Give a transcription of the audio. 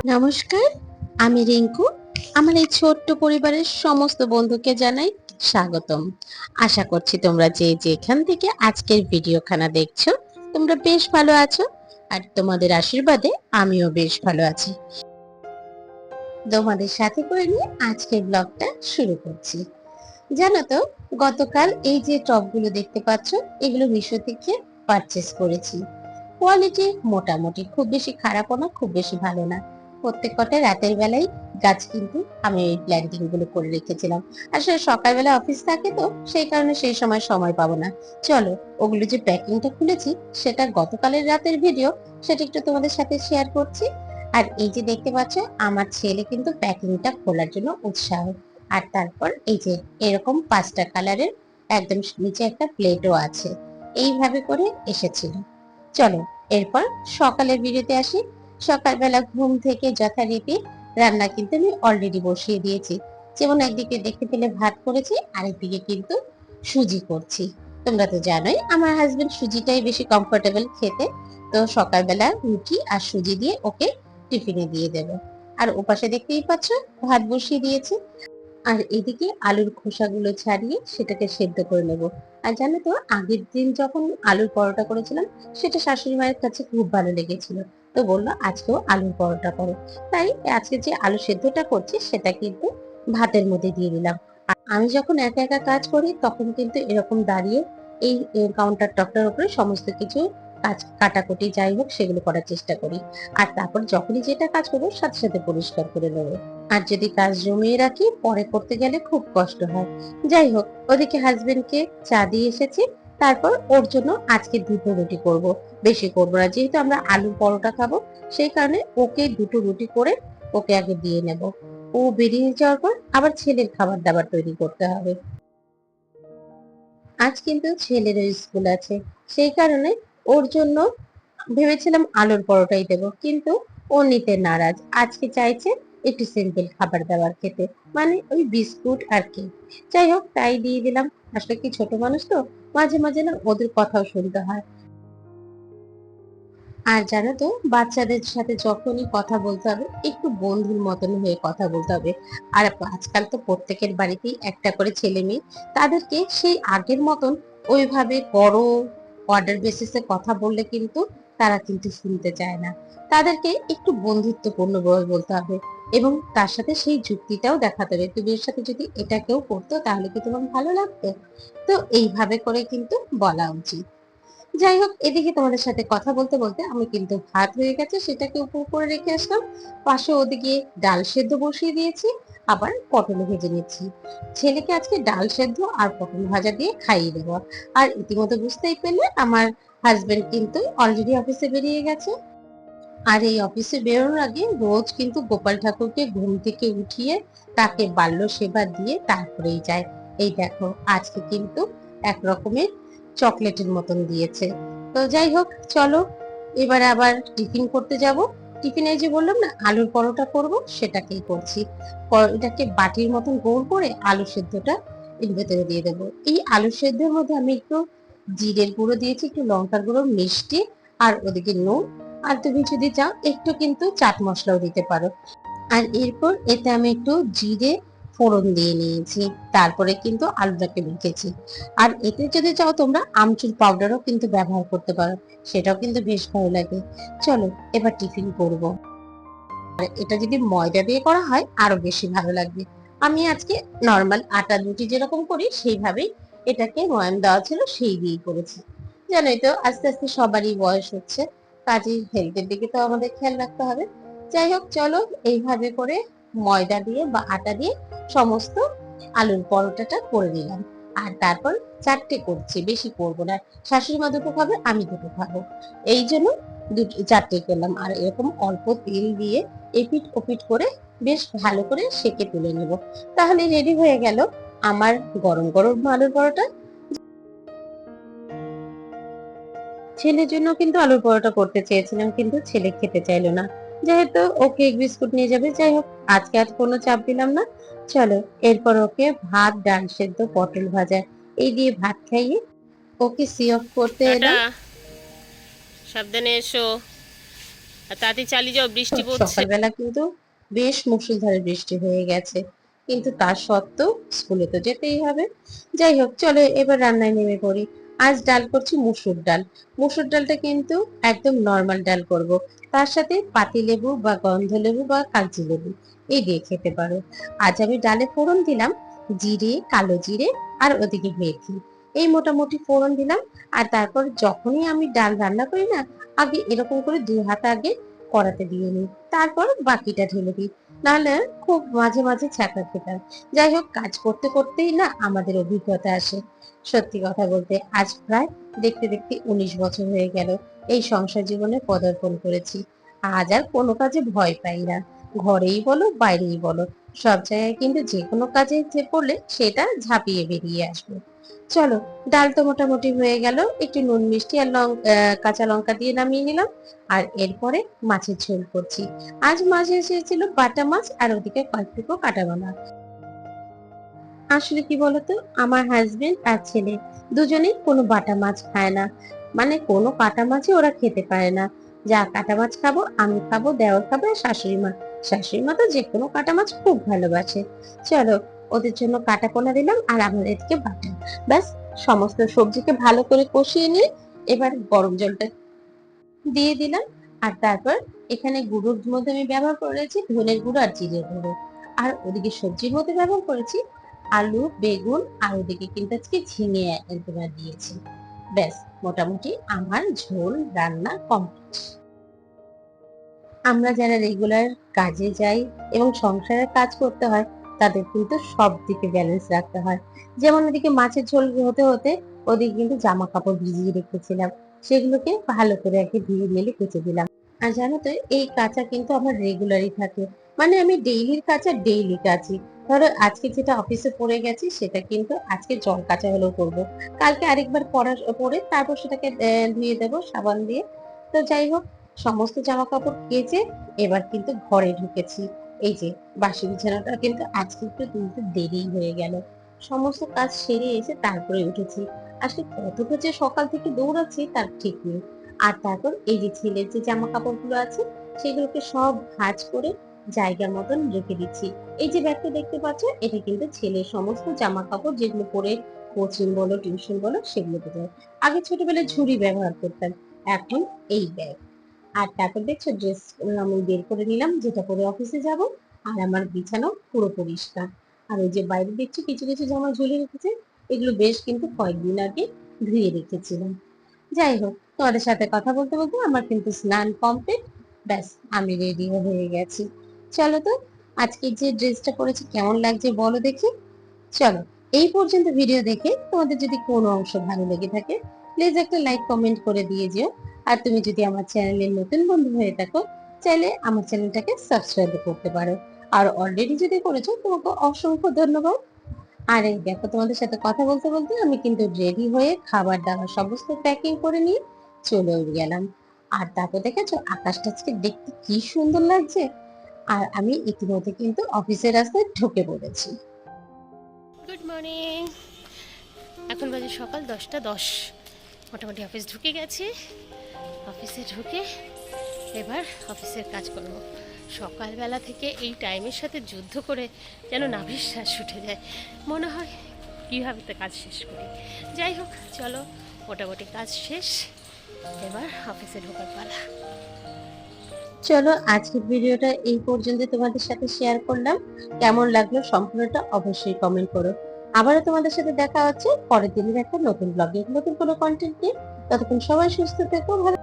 নমস্কার, আমি রিঙ্কু। আমার এই ছোট্ট পরিবারের সমস্ত বন্ধুকে জানাই স্বাগতম। আশা করছি তোমরা যে যেখান থেকে আজকের ভিডিওখানা দেখছো তোমরা বেশ ভালো আছো, আর তোমাদের আশীর্বাদে আমিও বেশ ভালো আছি। তোমাদের সাথে করে নিয়ে আজকের ব্লগটা শুরু করছি। জানো তো, গতকাল এই যে টবগুলো দেখতে পাচ্ছ, এগুলো মিশো থেকে পারচেস করেছি। কোয়ালিটি মোটামুটি, খুব বেশি খারাপও না, খুব বেশি ভালো না। প্রত্যেক কটা রাতের বেলায় গাছ কিন্তু আমি এই প্ল্যান্টিং গুলো করে রেখেছিলাম। আসলে সকালবেলা অফিস থাকে তো, সেই কারণে সেই সময় পাবো না। চলো, ওগুলো যে প্যাকিংটা খুলেছি সেটা গতকালের রাতের ভিডিও, সেটা একটু তোমাদের সাথে শেয়ার করছি। আর এই যে দেখতে পাচ্ছ, আমার ছেলে কিন্তু প্যাকিংটা খোলার জন্য উৎসাহ। আর তারপর এই যে এরকম 5টা কালারের একদম নিচে একটা প্লেটও আছে, এইভাবে করে এসেছিল। চলো এরপর সকালের ভিডিওতে আসি। সকালবেলা ঘুম থেকে যথারীতি রান্না কিন্তু আমি অলরেডি বসিয়ে দিয়েছি। যেমন একদিকে দেখতে পেলে ভাত করেছি, আরেকদিকে কিন্তু সুজি করছি। তোমরা তো জানোই আমার হাজবেন্ড সুজিটাই বেশি কমফোর্টেবল খেতে। তো সকালবেলা রুটি আর সুজি দিয়ে ওকে টিফিনে দিয়ে দেবো। আর ওপাশে দেখতেই পাচ্ছ ভাত বসিয়ে দিয়েছি। আর এদিকে আলুর খোসাগুলো ছাড়িয়ে সেটাকে সেদ্ধ করে নেব। আর জানো তো, আগের দিন যখন আলুর পরোটা করেছিলাম, সেটা শাশুড়ি মায়ের কাছে খুব ভালো লেগেছিল। তো বললো আজকেও আলুর পরোটা করো। তাই আজকে যে আলু সেদ্ধটা করছি সেটা কিন্তু ভাতের মধ্যে দিয়ে দিলাম। আর আমি যখন একা একা কাজ করি তখন কিন্তু এরকম দাঁড়িয়ে এই কাউন্টার টপটার উপরে সমস্ত কিছু কাজ কাটাকুটি যাই হোক সেগুলো করার চেষ্টা করি। আর তারপর যখনই যেটা কাজ করবো সাথে সাথে পরিষ্কার করে নেবো। আর যদি কাজ জমিয়ে রাখি পরে করতে গেলে খুব কষ্ট হয়। যাই হোক, ওদিকে হাজবেন্ডকে চা দিয়ে এসেছি। তারপর ওর জন্য আজকে দুটো রুটি করব, বেশি করবো না, যেহেতু আমরা আলুর পরোটা খাবো। সেই কারণে ওকে দুটো রুটি করে ওকে আগে দিয়ে নেব। ও বেরিয়ে যাওয়ার পর আবার ছেলের খাবার দাবার তৈরি করতে হবে। আজ কিন্তু ছেলেরও স্কুল আছে, সেই কারণে ওর জন্য ভেবেছিলাম আলুর পরোটাই দেবো, কিন্তু ও নিতে নারাজ। আজকে চাইছে একটু সিম্পল খাবার দাবার খেতে, মানে ওই বিস্কুট আর কি। যাই হোক, তাই দিয়ে দিলাম। আসলে কি, ছোট মানুষ তো, মাঝে মাঝে না ওদের কথাও শুনতে হয়। আর জানো তো, বাচ্চাদের সাথে যখনই কথা বলতে হবে একটু বন্ধুর মতন হয়ে কথা বলতে হবে। আর আজকাল তো প্রত্যেকের বাড়িতেই একটা করে ছেলে মেয়ে। তাদেরকে সেই আগের মতন ওইভাবে বড় অর্ডার বেসিসে কথা বললে কিন্তু তারা কিন্তু শুনতে চায় না। তাদেরকে একটু বন্ধুত্বপূর্ণ ভাবে বলতে হবে, এবং তার সাথে সেই যুক্তিটাও দেখাতে হবে, তুমি এর সাথে যদি এটা কেউ করতো তাহলে কি তোমার ভালো লাগতো। তো এইভাবে করে কিন্তু বলা উচিত। যাই হোক, এদিকে তোমাদের সাথে কথা বলতে বলতে আমি কিন্তু ভাত হয়ে গেছে সেটাকে উপর করে রেখে আসলাম। পাশে ওদিকে ডাল সেদ্ধ বসিয়ে দিয়েছি, আবার পটল ভেজে নিচ্ছি। ছেলেকে আজকে ডাল সেদ্ধ আর পটল ভাজা দিয়ে খাইয়ে দেবো। আর ইতিমধ্যে বুঝতেই পেলে আমার হাজবেন্ড কিন্তু অলরেডি অফিসে বেরিয়ে গেছে। আর এই অফিসে বেরোনোর আগে রোজ কিন্তু গোপাল ঠাকুরকে ঘুম থেকে উঠিয়ে তাকে বাল্য সেবা দিয়ে তারপরেই যায়। এই দেখো, আজকে কিন্তু এক রকমের চকলেটের মতন দিয়েছে। তো যাই হোক, চলো এবার আবার টিফিন করতে যাব। টিফিনে যে বললাম না আলুর পরোটা করব, সেটাকেই করছি। এটাকে বাটির মতন গোল করে আলু সেদ্ধটা এর ভেতরে দিয়ে দেবো। এই আলু সেদ্ধের মধ্যে আমি একটু জিরের গুঁড়ো দিয়েছি, একটু লঙ্কার গুঁড়ো, মিষ্টি, আর ওদিকে নুন। আর তুমি যদি চাও একটু কিন্তু চাট মশলাও দিতে পারো। আর এরপর এতে আমি একটু জিরে ফোড়ন দিয়ে নিয়েছি। তারপরে কিন্তু আলুটাকে মেখেছি। আর এতে যদি চাও তোমরা আমচুর পাউডারও কিন্তু ব্যবহার করতে পারো, সেটাও কিন্তু বেশ ভালো লাগে। চলো এবার টিফিন করব। আর এটা যদি ময়দা দিয়ে করা হয় আরো বেশি ভালো লাগবে। আমি আজকে নর্মাল আটা রুটি যেরকম করি সেইভাবেই এটাকে ময়ান দেওয়া ছিল, সেই দিয়েই করেছি। জানোই তো, আস্তে আস্তে সবারই বয়স হচ্ছে, কাজেই হেলথের দিকে তো আমাদের খেয়াল রাখতে হবে। যাই হোক, চলো এইভাবে করে ময়দা দিয়ে বা আটা দিয়ে সমস্ত আলুর পরোটাটা করে নিলাম। আর তারপর চারটে করছি, বেশি করবো না। শাশুড়ি মা দুটো খাবে, আমি দুটো খাবো, এই জন্য দুটো চারটে করলাম। আর এরকম অল্প তেল দিয়ে এপিট ওপিট করে বেশ ভালো করে সেকে তুলে নেব। তাহলে রেডি হয়ে গেল আমার গরম গরম আলুর পরোটা। ছেলের জন্য কিন্তু আলুর পরোটা করতে চেয়েছিলাম, কিন্তু ছেলে খেতে চাইলো না, যেহেতু ও কেক বিস্কুট নিয়ে যাবে। যাই হোক, আজকে আর কোনো চাপ দিলাম না। চলো এরপর ওকে ভাত, ডাল সেদ্ধ, পটল ভাজা এই দিয়ে ভাত খাইয়ে ওকে সি অফ করতে টাটা, এলাম। সাবধানে এসো। আর তাড়াতাড়ি চালিয়ে যাও, বৃষ্টি পড়ছে। সকালবেলা কিন্তু বেশ মুষলধারে বৃষ্টি হয়ে গেছে, কিন্তু তার সত্ত্বেও স্কুলে তো যেতেই হবে। যাই হোক, চলো এবার রান্নায় নেমে পড়ি। আজ ডাল করছি মুসুর ডাল। মুসুর ডালটা কিন্তু একদম নর্মাল ডাল করব। তার সাথে পাতিলেবু বা গন্ধলেবু বা কাগজি লেবু এই দিয়ে খেতে পারো। আজ আমি ডালে ফোড়ন দিলাম জিরে, কালো জিরে আর ওদিকে মেথি, এই মোটামুটি ফোড়ন দিলাম। আর তারপর যখনই আমি ডাল রান্না করি না, আগে এরকম করে 2 হাত আগে কড়াতে দিয়ে নিই, তারপর বাকিটা ঢেলে দিই, নাহলে খুব মাঝে মাঝে ছ্যাঁকা খেতাম। যাই হোক, কাজ করতে করতেই না আমাদের অভিজ্ঞতা আসে। সত্যি কথা বলতে আজ প্রায় দেখতে দেখতে 19 বছর হয়ে গেল এই সংসার জীবনে পদার্পণ করেছি। আজ আর কোনো কাজে ভয় পাই না। ঘরেই বলো বাইরেই বলো, সব জায়গায় কিন্তু যে কোনো কাজে যে পড়লে সেটা ঝাঁপিয়ে বেরিয়ে আসবে। চলো, ডাল তো মোটামুটি হয়ে গেল, একটু নুন মিষ্টি আর কাঁচা লঙ্কা দিয়ে নামিয়ে নিলাম। আর এরপরে মাছের ঝোল করছি। আজ মাছ এসেছিল বাটা মাছ, আর ওদিকে কয়েকটুকু কাটা মাছ। আসলে কি বলতো, আমার হাজবেন্ড আর ছেলে দুজনেই কোনো বাটা মাছ খায় না, মানে কোনো কাটা মাছই ওরা খেতে পারে না। যা কাটা মাছ খাবো আমি খাবো, দেওর খাবে, আর শাশুড়ি মা তো যে কোনো কাটা মাছ খুব ভালোবাসে। চলো, ওদের জন্য কাটা কোনা দিলাম আর আমাদের এদিকে বাটা। ব্যাস, সমস্ত সবজিকে ভালো করে কষিয়ে নিয়ে এবার গরম জলটা দিয়ে দিলাম। আর তারপর এখানে গুঁড়োর মধ্যে আমি ব্যবহার করেছি ধনের গুঁড়ো আর জিরের গুঁড়ো। আর ওদিকে সবজির মধ্যে ব্যবহার করেছি আলু, বেগুন, আর ওদিকে কিন্তু আজকে ঝিঙে একবার দিয়েছি। ব্যাস, মোটামুটি আমার ঝোল রান্না কমপ্লিট। আমরা যারা রেগুলার কাজে যাই এবং সংসারের কাজ করতে হয়, তাদের কিন্তু সব দিকে ব্যালেন্স রাখতে হয়। যেমন ওদিকে মাছের ঝোল হতে হতে ওদিকে কিন্তু জামা কাপড় ভিজিয়ে রেখেছিলাম, সেগুলোকে ভালো করে আগে ধুয়ে মেলে কেচে দিলাম। আর জানো তো, এই কাঁচা কিন্তু আমার রেগুলারই থাকে, মানে আমি ডেইলির কাঁচা ডেইলি কাচি। ধরো আজকে যেটা অফিসে পড়ে গেছি সেটা কিন্তু আজকে জল কাঁচা হলেও করবো, কালকে আরেকবার পরে তারপর সেটাকে ধুয়ে দেবো সাবান দিয়ে। তো যাই হোক, সমস্ত জামা কাপড় কেচে এবার কিন্তু ঘরে ঢুকেছি। এই যে বাসি বিছানাটা কিন্তু আজকে একটু তুলতে দেরি হয়ে গেল, সমস্ত কাজ সেরে এসে তারপরে উঠেছি। আসলে কতটা যে সকাল থেকে দৌড়াচ্ছি তার ঠিক নেই। আর তারপর এই যে ছেলের যে জামা কাপড়গুলো আছে সেগুলোকে সব ভাঁজ করে জায়গা মতন রেখে দিচ্ছি। এই যে ব্যাগটা দেখতে পাচ্ছ, এটা কিন্তু ছেলের সমস্ত জামা কাপড় যেগুলো পরে কোচিং বলো টিউশন বলো সেগুলোতে যায়। আগে ছোটবেলায় ঝুড়ি ব্যবহার করতাম, এখন এই ব্যাগ। আর তারপর দেখছো ড্রেস আমি বের করে নিলাম যেটা পরে অফিসে যাব। আর আমার বিছানাও পুরো পরিষ্কার। আর ওই যে বাইরে দেখছি কিছু কিছু জামা ঝুলে রেখেছে, এগুলো বেশ কিন্তু কয়েকদিন আগে ধুয়ে রেখেছিলাম। যাই হোক, তোমাদের সাথে কথা বলতে বলতে আমার কিন্তু স্নান কমপ্লিট। ব্যাস, আমি রেডি হয়ে গেছি। চলো তো, আজকে যে ড্রেসটা পরেছি কেমন লাগছে বলো দেখি। চলো, এই পর্যন্ত ভিডিও দেখে তোমাদের যদি কোনো অংশ ভালো লেগে থাকে, প্লিজ একটা লাইক কমেন্ট করে দিয়ে যেও। আর তুমি যদি আমার চ্যানেলের নতুন বন্ধু হয়ে থাকো, চাইলে আমার চ্যানেলটাকে সাবস্ক্রাইব করতে পারো। আর অলরেডি যদি করেছো, তোমাকে অসংখ্য ধন্যবাদ। আর এই দেখো, তোমাদের সাথে কথা বলতে বলতে আমি কিন্তু রেডি হয়ে খাবার দাবার সমস্ত প্যাকিং করে নিয়ে চলেও গেলাম। আর তারপর দেখেছো আকাশটা আজকে দেখতে কি সুন্দর লাগছে। আর আমি ইতিমধ্যে কিন্তু অফিসের রাস্তায় ঢুকে পড়েছি। Good morning. এখন বাজে সকাল 10টা 10। মোটামুটি অফিস ঢুকে গেছে। অফিসে ঢুকে এবার অফিসের কাজ করব। সকালবেলা থেকে এই টাইমের সাথে যুদ্ধ করে যেন নাভির শ্বাস উঠে যায়, মনে হয় কীভাবে তো কাজ শেষ করি। যাই হোক, চলো, মোটামুটি কাজ শেষ, এবার অফিসে ঢোকার পালা। চলো, আজকের ভিডিওটা এই পর্যন্ত তোমাদের সাথে শেয়ার করলাম। কেমন লাগলো সম্পূর্ণটা অবশ্যই কমেন্ট করো। আবারও তোমাদের সাথে দেখা হচ্ছে পরের দিনের একটা নতুন ব্লগে, নতুন কোনো কন্টেন্ট নিয়ে। ততক্ষণ সবাই সুস্থ থেকো, ভালো